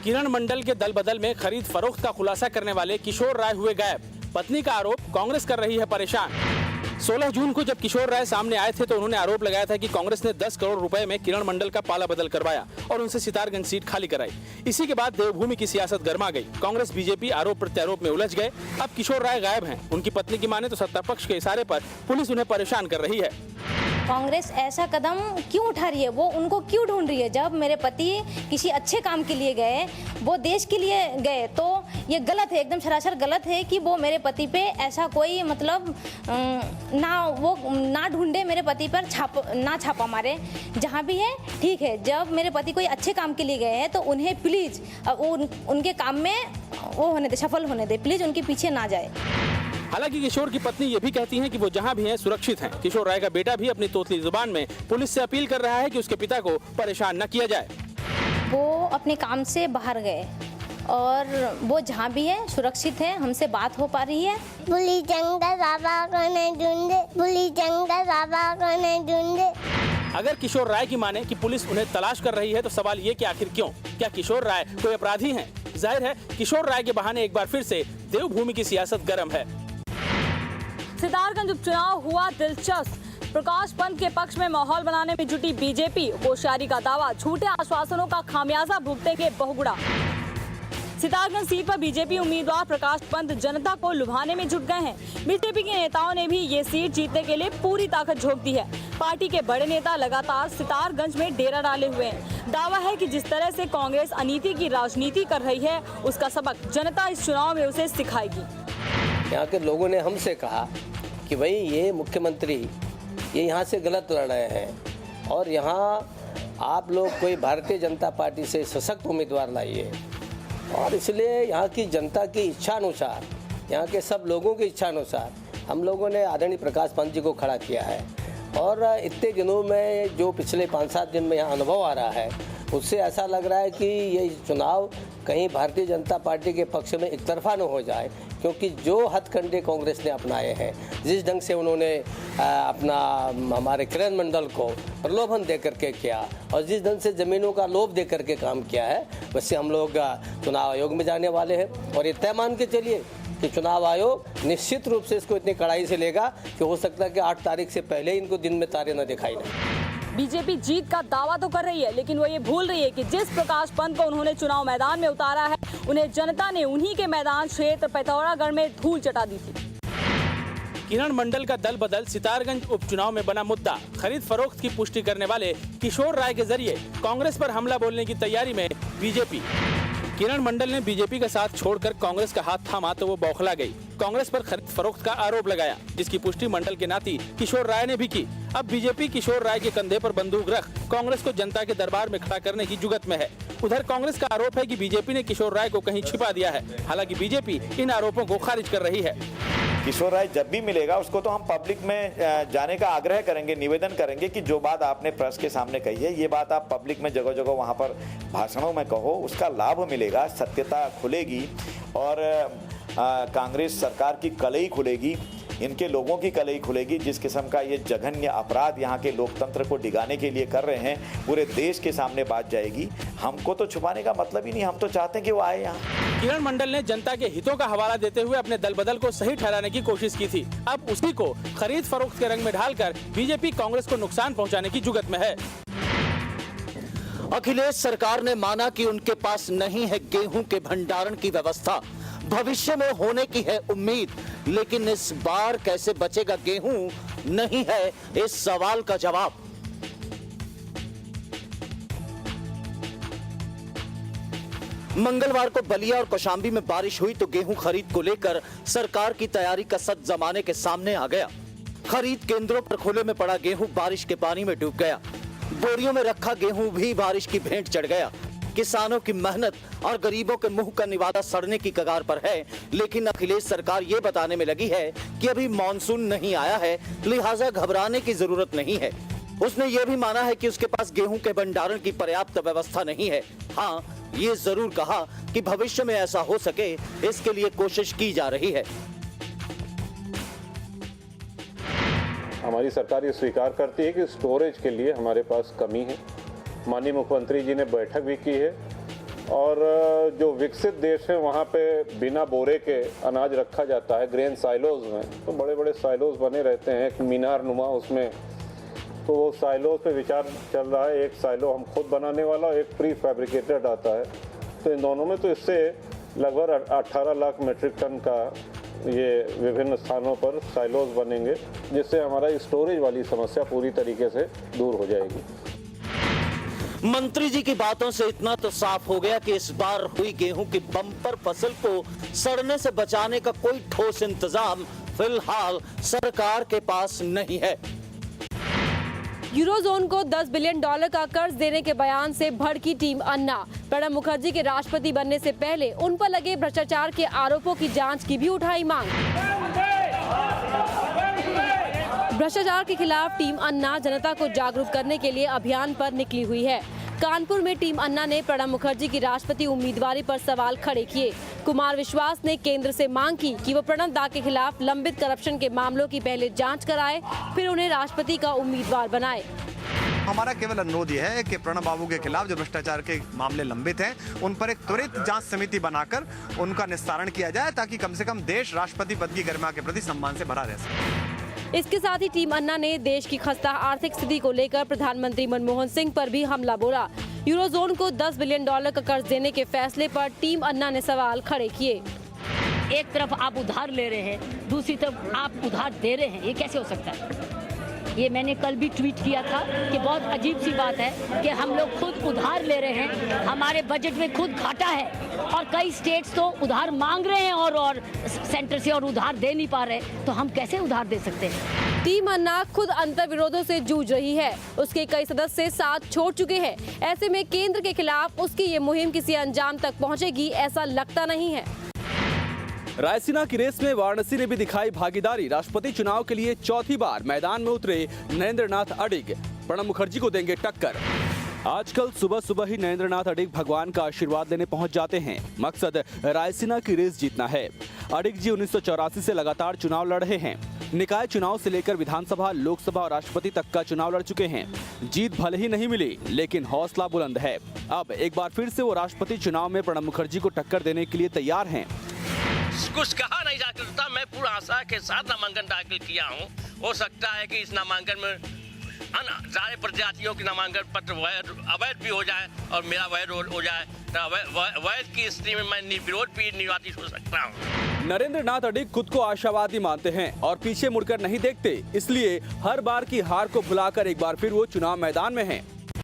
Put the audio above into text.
किरण मंडल के दल बदल में खरीद फरोख्त का खुलासा करने वाले किशोर राय हुए गायब। पत्नी का आरोप, कांग्रेस कर रही है परेशान। 16 जून को जब किशोर राय सामने आए थे तो उन्होंने आरोप लगाया था कि कांग्रेस ने 10 करोड़ रुपए में किरण मंडल का पाला बदल करवाया और उनसे सितारगंज सीट खाली कराई। इसी के बाद देवभूमि की सियासत गर्मा गई। कांग्रेस बीजेपी आरोप प्रत्यारोप में उलझ गए। अब किशोर राय गायब हैं। उनकी पत्नी की माने तो सत्ता पक्ष के इशारे पर पुलिस उन्हें परेशान कर रही है। कांग्रेस ऐसा कदम क्यों उठा रही है, वो उनको क्यों ढूंढ रही है? जब मेरे पति किसी अच्छे काम के लिए गए, वो देश के लिए गए, तो ये गलत है, एकदम सरासर गलत है कि वो मेरे पति पे ऐसा कोई मतलब ना ढूंढे, मेरे पति पर छापा मारे। जहाँ भी है ठीक है, जब मेरे पति कोई अच्छे काम के लिए गए हैं तो उन्हें प्लीज उनके काम में वो होने दे, सफल होने दे, प्लीज उनके पीछे ना जाए। हालांकि किशोर की पत्नी ये भी कहती हैं कि वो जहां भी हैं सुरक्षित हैं। किशोर राय का बेटा भी अपनी तोतली जुबान में पुलिस से अपील कर रहा है कि उसके पिता को परेशान न किया जाए। वो अपने काम से बाहर गए और वो जहाँ भी है सुरक्षित है, हमसे बात हो पा रही है। पुलिस जंगल बाबा को नहीं ढूंढे, पुलिस जंगल बाबा को नहीं ढूंढे। अगर किशोर राय की माने कि पुलिस उन्हें तलाश कर रही है तो सवाल ये कि आखिर क्यों? क्या किशोर राय कोई अपराधी हैं? जाहिर है किशोर राय के बहाने एक बार फिर से देवभूमि की सियासत गर्म है। सितारगंज उपचुनाव हुआ दिलचस्प। प्रकाश पंत के पक्ष में माहौल बनाने में जुटी बीजेपी। होशियारी का दावा, झूठे आश्वासनों का खामियाजा भुगतेंगे बहुगुणा। सितारगंज सीट पर बीजेपी उम्मीदवार प्रकाश पंत जनता को लुभाने में जुट गए हैं। बीजेपी के नेताओं ने भी ये सीट जीतने के लिए पूरी ताकत झोंक दी है। पार्टी के बड़े नेता लगातार सितारगंज में डेरा डाले हुए हैं। दावा है कि जिस तरह से कांग्रेस अनीति की राजनीति कर रही है, उसका सबक जनता इस चुनाव में उसे सिखाएगी। यहाँ के लोगों ने हमसे कहा कि भाई ये मुख्यमंत्री ये यहाँ से गलत लड़ रहे हैं और यहाँ आप लोग कोई भारतीय जनता पार्टी से सशक्त उम्मीदवार लाइए। और इसलिए यहाँ की जनता की इच्छा अनुसार, यहाँ के सब लोगों की इच्छा अनुसार हम लोगों ने आदरणीय प्रकाश पंत जी को खड़ा किया है। और इतने दिनों में जो पिछले 5-7 दिन में यहाँ अनुभव आ रहा है, उससे ऐसा लग रहा है कि ये चुनाव कहीं भारतीय जनता पार्टी के पक्ष में एक तरफा न हो जाए, क्योंकि जो हथकंडे कांग्रेस ने अपनाए हैं, जिस ढंग से उन्होंने अपना हमारे किरण मंडल को प्रलोभन दे करके किया और जिस ढंग से ज़मीनों का लोभ दे करके काम किया है, वैसे हम लोग चुनाव आयोग में जाने वाले हैं। और ये तय मान के चलिए कि चुनाव आयोग निश्चित रूप से इसको इतनी कड़ाई से लेगा कि हो सकता है कि 8 तारीख से पहले इनको दिन में तारे न दिखाई दें। बीजेपी जीत का दावा तो कर रही है, लेकिन वो ये भूल रही है कि जिस प्रकाश पंत को उन्होंने चुनाव मैदान में उतारा है, उन्हें जनता ने उन्हीं के मैदान क्षेत्र पिथौरागढ़ में धूल चटा दी थी। किरण मंडल का दल बदल सितारगंज उपचुनाव में बना मुद्दा। खरीद फरोख्त की पुष्टि करने वाले किशोर राय के जरिए कांग्रेस पर हमला बोलने की तैयारी में बीजेपी। किरण मंडल ने बीजेपी का साथ छोड़कर कांग्रेस का हाथ थामा तो वो बौखला गई। कांग्रेस पर खरीद फरोख्त का आरोप लगाया, जिसकी पुष्टि मंडल के नाती किशोर राय ने भी की। अब बीजेपी किशोर राय के कंधे पर बंदूक रख कांग्रेस को जनता के दरबार में खड़ा करने की जुगत में है। उधर कांग्रेस का आरोप है कि बीजेपी ने किशोर राय को कहीं छिपा दिया है। हालांकि बीजेपी इन आरोपों को खारिज कर रही है। किशोर राय जब भी मिलेगा उसको तो हम पब्लिक में जाने का आग्रह करेंगे, निवेदन करेंगे कि जो बात आपने प्रेस के सामने कही है, ये बात आप पब्लिक में जगह जगह वहाँ पर भाषणों में कहो, उसका लाभ मिलेगा, सत्यता खुलेगी और कांग्रेस सरकार की कलई खुलेगी, इनके लोगों की कलई खुलेगी। जिस किस्म का ये जघन्य अपराध यहाँ के लोकतंत्र को डिगाने के लिए कर रहे हैं, पूरे देश के सामने बात जाएगी। हमको तो छुपाने का मतलब ही नहीं, हम तो चाहते हैं कि वो आए यहाँ। किरण मंडल ने जनता के हितों का हवाला देते हुए अपने दल बदल को सही ठहराने की कोशिश की थी। अब उसी को खरीद फरोख्त के रंग में ढालकर बीजेपी कांग्रेस को नुकसान पहुंचाने की जुगत में है। अखिलेश सरकार ने माना कि उनके पास नहीं है गेहूं के भंडारण की व्यवस्था, भविष्य में होने की है उम्मीद, लेकिन इस बार कैसे बचेगा गेहूं, नहीं है इस सवाल का जवाब। मंगलवार को बलिया और कौशाम्बी में बारिश हुई तो गेहूं खरीद को लेकर सरकार की तैयारी का सच जमाने के सामने आ गया। खरीद केंद्रों पर खुले में पड़ा गेहूं बारिश के पानी में डूब गया। बोरियों में रखा गेहूं भी बारिश की भेंट चढ़ गया। किसानों की मेहनत और गरीबों के मुंह का निवाला सड़ने की कगार पर है। लेकिन अखिलेश सरकार ये बताने में लगी है कि अभी मॉनसून नहीं आया है, लिहाजा घबराने की जरूरत नहीं है। उसने ये भी माना है कि उसके पास गेहूं के भंडारण की पर्याप्त व्यवस्था नहीं है। हाँ, ये जरूर कहा कि भविष्य में ऐसा हो सके, इसके लिए कोशिश की जा रही है। हमारी सरकार ये स्वीकार करती है कि स्टोरेज के लिए हमारे पास कमी है। माननीय मुख्यमंत्री जी ने बैठक भी की है और जो विकसित देश हैं वहाँ पे बिना बोरे के अनाज रखा जाता है ग्रेन साइलोज में, तो बड़े बड़े साइलोज बने रहते हैं, एक मीनार नुमा उसमें। तो वो साइलोज पे विचार चल रहा है, एक साइलो हम खुद बनाने वाला और एक प्री फैब्रिकेटेड आता है। तो इन दोनों में तो इससे लगभग 18 लाख मीट्रिक टन का ये विभिन्न स्थानों पर साइलोज बनेंगे, जिससे हमारा स्टोरेज वाली समस्या पूरी तरीके से दूर हो जाएगी। मंत्री जी की बातों से इतना तो साफ हो गया कि इस बार हुई गेहूं की बम्पर फसल को सड़ने से बचाने का कोई ठोस इंतजाम फिलहाल सरकार के पास नहीं है। यूरोजोन को $10 बिलियन का कर्ज देने के बयान से भड़की टीम अन्ना। प्रणब मुखर्जी के राष्ट्रपति बनने से पहले उन पर लगे भ्रष्टाचार के आरोपों की जांच की भी उठाई मांग। भ्रष्टाचार के खिलाफ टीम अन्ना जनता को जागरूक करने के लिए अभियान पर निकली हुई है। कानपुर में टीम अन्ना ने प्रणब मुखर्जी की राष्ट्रपति उम्मीदवारी पर सवाल खड़े किए। कुमार विश्वास ने केंद्र से मांग की कि वो प्रणब दा के खिलाफ लंबित करप्शन के मामलों की पहले जांच कराए, फिर उन्हें राष्ट्रपति का उम्मीदवार बनाए। हमारा केवल अनुरोध यह है कि प्रणब बाबू के खिलाफ जो भ्रष्टाचार के मामले लंबित हैं, उन पर एक त्वरित जांच समिति बनाकर उनका निस्तारण किया जाए, ताकि कम से कम देश राष्ट्रपति पद की गरिमा के प्रति सम्मान से भरा रह सके। इसके साथ ही टीम अन्ना ने देश की खस्ता आर्थिक स्थिति को लेकर प्रधानमंत्री मनमोहन सिंह पर भी हमला बोला। यूरोजोन को $10 बिलियन का कर्ज देने के फैसले पर टीम अन्ना ने सवाल खड़े किए। एक तरफ आप उधार ले रहे हैं, दूसरी तरफ आप उधार दे रहे हैं, ये कैसे हो सकता है? ये मैंने कल भी ट्वीट किया था कि बहुत अजीब सी बात है कि हम लोग खुद उधार ले रहे हैं, हमारे बजट में खुद घाटा है और कई स्टेट्स तो उधार मांग रहे हैं और सेंटर से और उधार दे नहीं पा रहे, तो हम कैसे उधार दे सकते हैं? टीम अन्ना खुद अंतर विरोधों से जूझ रही है। उसके कई सदस्य साथ छोड़ चुके हैं। ऐसे में केंद्र के खिलाफ उसकी ये मुहिम किसी अंजाम तक पहुंचेगी ऐसा लगता नहीं है। रायसीना की रेस में वाराणसी ने भी दिखाई भागीदारी। राष्ट्रपति चुनाव के लिए चौथी बार मैदान में उतरे नरेंद्रनाथ अडिग प्रणब मुखर्जी को देंगे टक्कर। आजकल सुबह सुबह ही नरेंद्रनाथ अडिग भगवान का आशीर्वाद लेने पहुंच जाते हैं। मकसद रायसीना की रेस जीतना है। अडिग जी 1984 से लगातार चुनाव लड़ रहे हैं। निकाय चुनाव से लेकर विधानसभा, लोकसभा और राष्ट्रपति तक का चुनाव लड़ चुके हैं। जीत भले ही नहीं मिली, लेकिन हौसला बुलंद है। अब एक बार फिर से वो राष्ट्रपति चुनाव में प्रणब मुखर्जी को टक्कर देने के लिए तैयार हैं। कुछ कहा नहीं जा सकता। मैं पूरा आशा के साथ नामांकन दाखिल किया हूँ। हो सकता है कि इस नामांकन में सारे प्रजातियों के नामांकन पत्र अवैध भी हो जाए और मेरा वैध हो जाए, तो वैध की स्थिति में मैं निर्विरोध भी निर्वाचित हो सकता हूँ। नरेंद्रनाथ अडिग खुद को आशावादी मानते हैं और पीछे मुड़कर नहीं देखते, इसलिए हर बार की हार को भुलाकर एक बार फिर वो चुनाव मैदान में हैं।